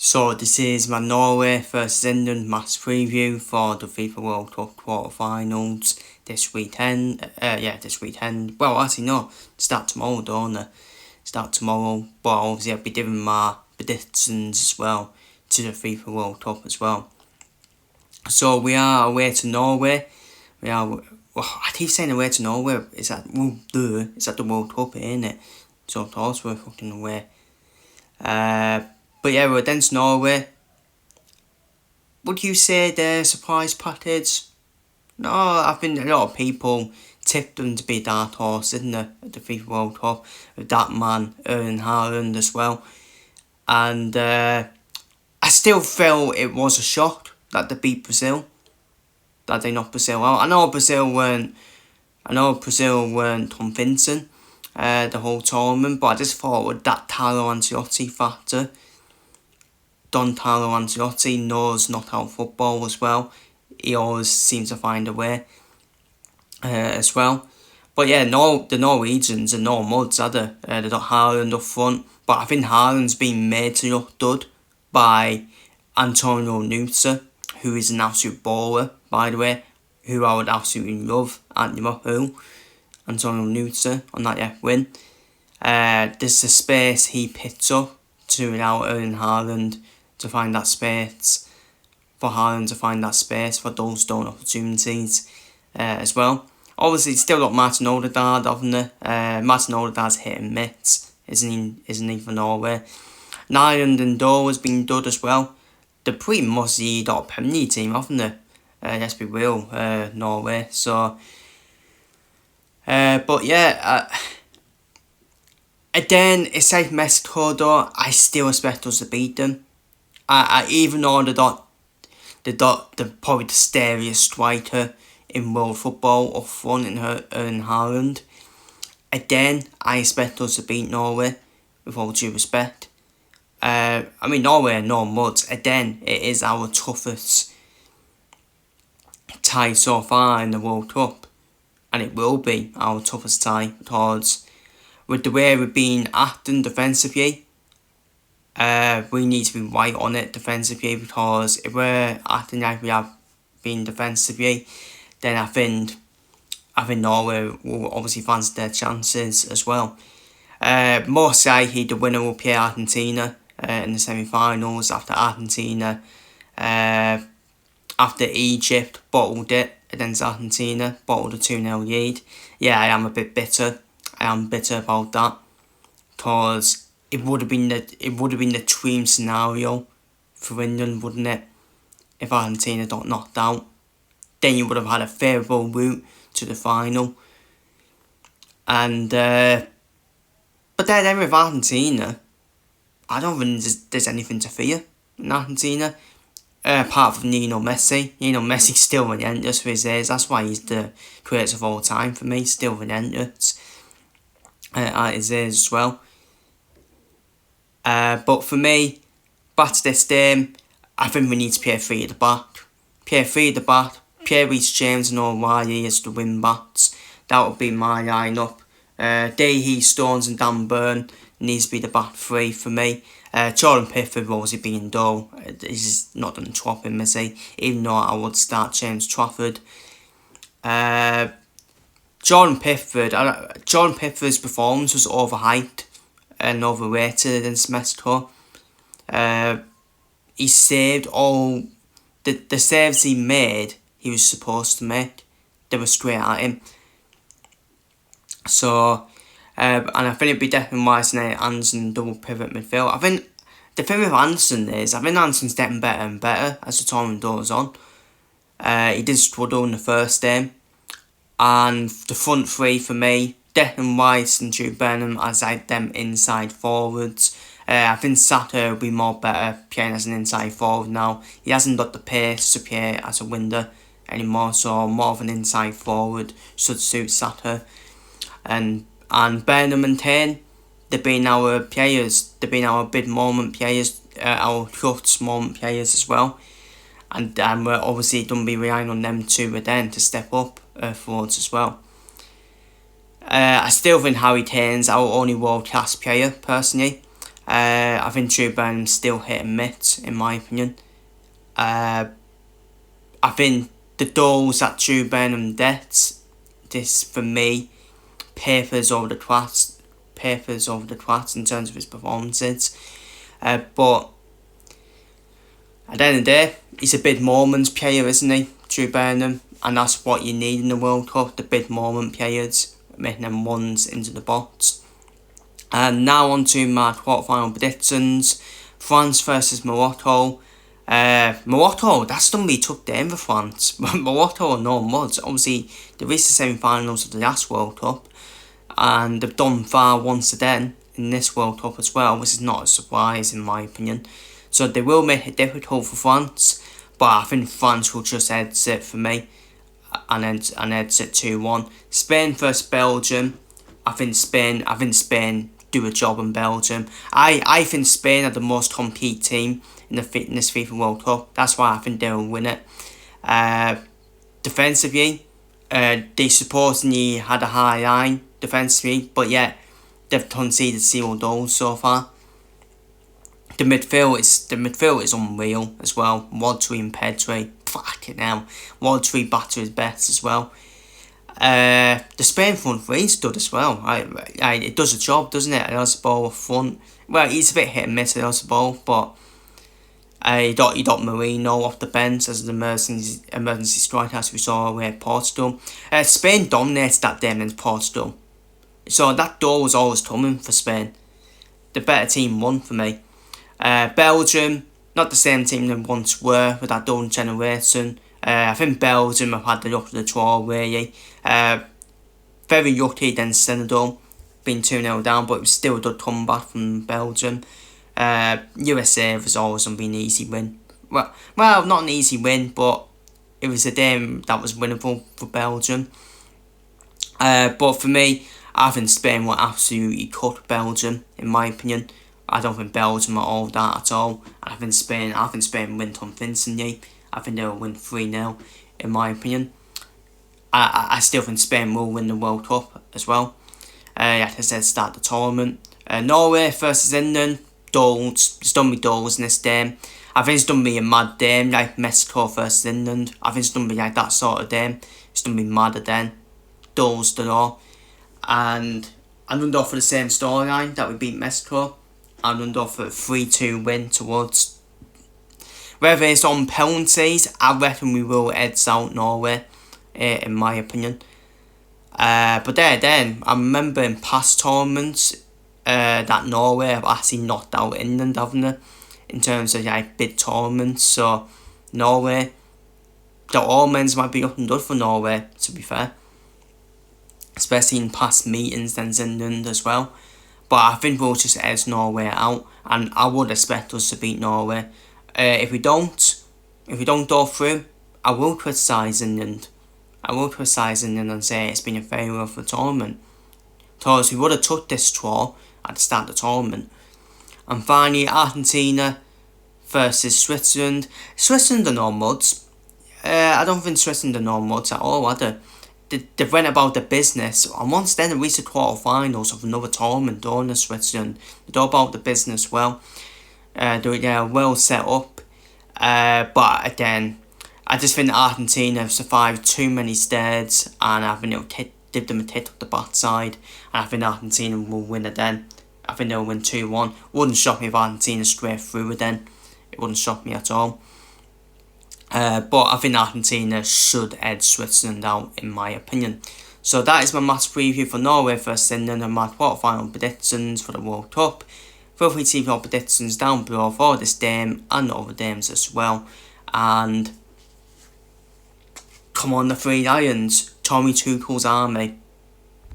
So this is my Norway versus England match preview for the FIFA World Cup quarterfinals this weekend. This weekend. Well, actually no, start tomorrow, don't they? Start tomorrow. But obviously I'll be giving my predictions as well to the FIFA World Cup as well. So we are away to Norway. I keep saying away to Norway. Is that the World Cup, ain't it? So of course we're fucking away. But yeah, we're against Norway. Would you say they're surprise package? No, I think a lot of people tipped them to be dark horse, isn't it, at the FIFA World Cup, with that man, Erling Haaland as well. And I still felt it was a shock that they beat Brazil. That they knocked Brazil out. I know Brazil weren't convincing the whole tournament, but I just thought with that Carlo Ancelotti factor, Carlo Ancelotti knows knockout football as well. He always seems to find a way as well. But yeah, the Norwegians are no muds, are they? They've got Haaland up front, but I think Haaland's been made to look good by Antonio Nusa, who is an absolute baller, by the way, who I would absolutely love at Liverpool. Antonio Nusa on that win. There's the space he picks up to allow Erling Haaland to find that space, for Haaland to find that space for those stone opportunities as well. Obviously, still got Martin Odegaard, haven't they? Martin Odegaard's hit and miss, isn't he for Norway? Nyland and Doe has been good as well. They're pretty much the Premier League team, haven't they? Let's be real, Norway. So, but yeah, again, it's like Mexico though. I still expect us to beat them. Even though they're probably the scariest striker in world football up front in Haaland. Again, I expect us to beat Norway, with all due respect. Norway are no muds. Again, it is our toughest tie so far in the World Cup. And it will be our toughest tie, because with the way we've been acting defensively, we need to be right on it defensively, because if we're acting like we have been defensively, then I think Norway will obviously fancy their chances as well. Most likely the winner will play Argentina in the semi-finals after Egypt bottled it against Argentina, bottled a 2-0 lead. Yeah, I am a bit bitter. I am bitter about that, because it would have been the dream scenario for England, wouldn't it? If Argentina got knocked out, then you would have had a favourable route to the final. And but then with Argentina, I don't think there's anything to fear in Argentina, apart from Lionel Messi. Lionel Messi's still relentless for his age. That's why he's the greatest of all time for me. Still relentless at his age as well. But for me, back to this game, I think we need to play 3 at the back. Play Reece James and O'Reilly as the wing backs. That would be my line-up. Dahey, Stones and Dan Burn needs to be the back 3 for me. Jordan Pickford will obviously be in goal. He's not done chopping, is he? Even though I would start James Trafford. Jordan Pickford's performance was overhyped and overrated against Mexico. He saved all the saves he made. He was supposed to make. They were straight at him. So, and I think it'd be definitely wise to Anderson double pivot midfield. I think the thing with Anderson is, I think Anderson's getting better and better as the tournament goes on. He did struggle in the first game. And the front 3 for me, Declan Rice and Jude Bellingham as like them inside forwards. I think Saka will be more better playing as an inside forward now. He hasn't got the pace to play as a winger anymore, so more of an inside forward should suit Saka. And Bellingham and Kane, they've been our players. They've been our big moment players, our clutch moment players as well. And we're obviously going to be relying on them two again to step up forwards as well. I still think Harry Kane's our only world-class player, personally. I think Jude Bellingham's still hit and miss, in my opinion. I think the goals that Jude Bellingham gets, this for me, papers over the class in terms of his performances. But at the end of the day, he's a big moments player, isn't he, Jude Bellingham? And that's what you need in the World Cup, the big moment players, making them runs into the box. And now on to my quarterfinal predictions. France versus Morocco. Morocco, that's done me tough game for France. Morocco are no muds. Obviously, they reached the semi-finals of the last World Cup, and they've done far once again in this World Cup as well, which is not a surprise in my opinion. So they will make it difficult for France, but I think France will just exit for me, and exit 2-1. Spain versus Belgium. I think Spain do a job in Belgium. I think Spain are the most complete team in this FIFA World Cup. That's why I think they will win it. Defensively, they supposedly had a high line defensively, but yet they've conceded 0 goals so far. The midfield is unreal as well. Rodri and Pedri, fucking hell. Rodri back to his best as well. The Spain front three is good as well. It does a job, doesn't it? It has the ball up front. Well, he's a bit hit and miss, it has the ball, but you got Marino off the bench as an emergency striker, as we saw away at Portugal. Spain dominates that game against Portugal, so that goal was always coming for Spain. The better team won for me. Belgium, not the same team they once were with that golden generation. I think Belgium have had the luck of the draw, really. Very lucky against Senegal, being 2-0 down, but it was still a good comeback from Belgium. USA was always going to be an easy win. Well, not an easy win, but it was a game that was winnable for Belgium. But for me, I think Spain will absolutely cut Belgium, in my opinion. I don't think Belgium are all that at all. I think Spain win convincingly. I think they'll win 3-0, in my opinion. I still think Spain will win the World Cup as well. Like I said, start the tournament. Norway versus England. It's done me goals in this game. I think it's done me a mad game, like Mexico versus England. I think it's done me like that sort of game. It's done me madder then. Goals draw. And I'm going to go for the same storyline that we beat Mexico. I'm going to go for a 3-2 win towards. Whether it's on penalties, I reckon we will edge out Norway, in my opinion. But then, I remember in past tournaments, that Norway have actually knocked out England, haven't they? In terms of like big tournaments. So Norway, the all-men's might be looking good for Norway, to be fair. Especially in past meetings against England as well. But I think we'll just edge Norway out, and I would expect us to beat Norway. If we don't go through, I will criticise England. And say it's been a failure of the tournament. Because we would have took this draw at the start of the tournament. And finally, Argentina versus Switzerland. Switzerland are no muds. I don't think Switzerland are no muds at all, are they? They went about their business, and once then they reached the quarterfinals of another tournament, don't they, Switzerland? They do about the business well. They're well set up. But again, I just think Argentina have survived too many stairs, and I think it'll give them a hit up the backside, and I think Argentina will win again. I think they'll win 2-1. Wouldn't shock me if Argentina straight through again. It wouldn't shock me at all. But I think Argentina should edge Switzerland out, in my opinion. So that is my match preview for Norway versus England and my quarterfinal predictions for the World Cup. Feel free to leave your predictions down below for this game and other games as well. And come on, the Three Lions, Tommy Tuchel's army.